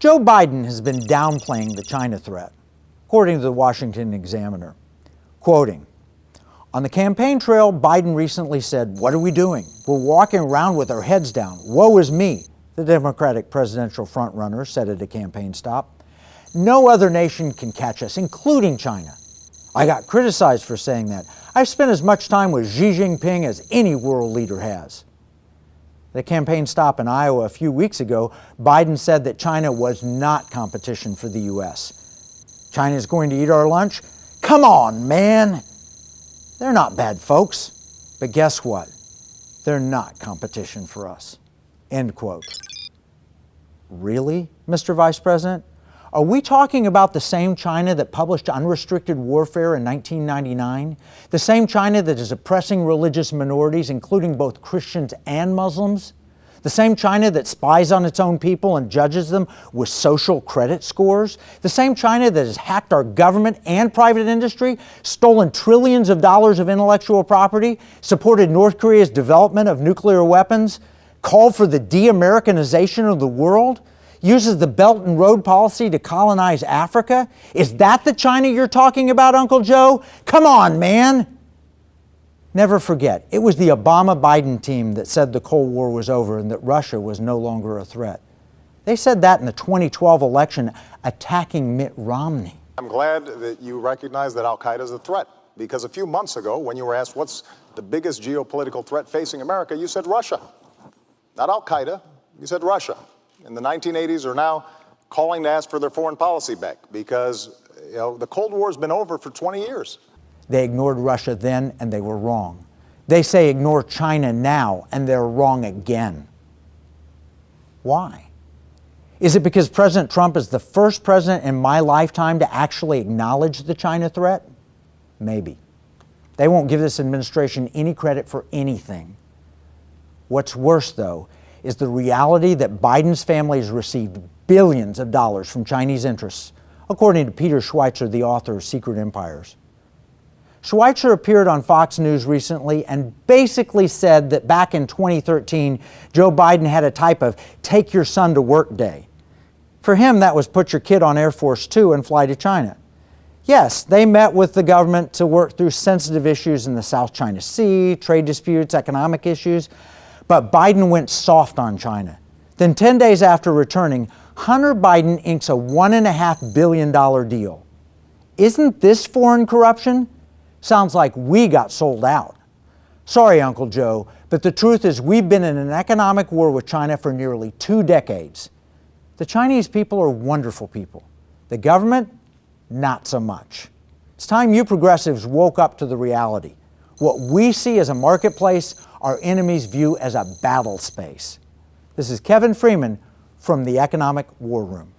Joe Biden has been downplaying the China threat, according to the Washington Examiner. Quoting, on the campaign trail, Biden recently said, "What are we doing? We're walking around with our heads down. Woe is me," the Democratic presidential frontrunner said at a campaign stop. "No other nation can catch us, including China." I got criticized for saying that. I've spent as much time with Xi Jinping as any world leader has. At a campaign stop in Iowa a few weeks ago, Biden said that China was not competition for the U.S. China is going to eat our lunch? Come on, man! They're not bad folks, but guess what? They're not competition for us. End quote. Really, Mr. Vice President? Are we talking about the same China that published Unrestricted Warfare in 1999? The same China that is oppressing religious minorities, including both Christians and Muslims? The same China that spies on its own people and judges them with social credit scores? The same China that has hacked our government and private industry, stolen trillions of dollars of intellectual property, supported North Korea's development of nuclear weapons, called for the de-Americanization of the world, uses the Belt and Road policy to colonize Africa? Is that the China you're talking about, Uncle Joe? Come on, man! Never forget, it was the Obama-Biden team that said the Cold War was over and that Russia was no longer a threat. They said that in the 2012 election, attacking Mitt Romney. I'm glad that you recognize that al-Qaeda is a threat, because a few months ago, when you were asked what's the biggest geopolitical threat facing America, you said Russia. Not al-Qaeda, you said Russia. In the 1980s are now calling to ask for their foreign policy back because, the Cold War has been over for 20 years. They ignored Russia then, and they were wrong. They say ignore China now, and they're wrong again. Why? Is it because President Trump is the first president in my lifetime to actually acknowledge the China threat? Maybe. They won't give this administration any credit for anything. What's worse, though, is the reality that Biden's family has received billions of dollars from Chinese interests, according to Peter Schweizer, the author of Secret Empires. Schweizer appeared on Fox News recently and basically said that back in 2013, Joe Biden had a type of take your son to work day. For him, that was put your kid on Air Force Two and fly to China. Yes, they met with the government to work through sensitive issues in the South China Sea, trade disputes, economic issues, but Biden went soft on China. Then 10 days after returning, Hunter Biden inks a $1.5 billion deal. Isn't this foreign corruption? Sounds like we got sold out. Sorry, Uncle Joe, but the truth is we've been in an economic war with China for nearly 2 decades. The Chinese people are wonderful people. The government, not so much. It's time you progressives woke up to the reality. What we see as a marketplace, our enemies view as a battle space. This is Kevin Freeman from the Economic War Room.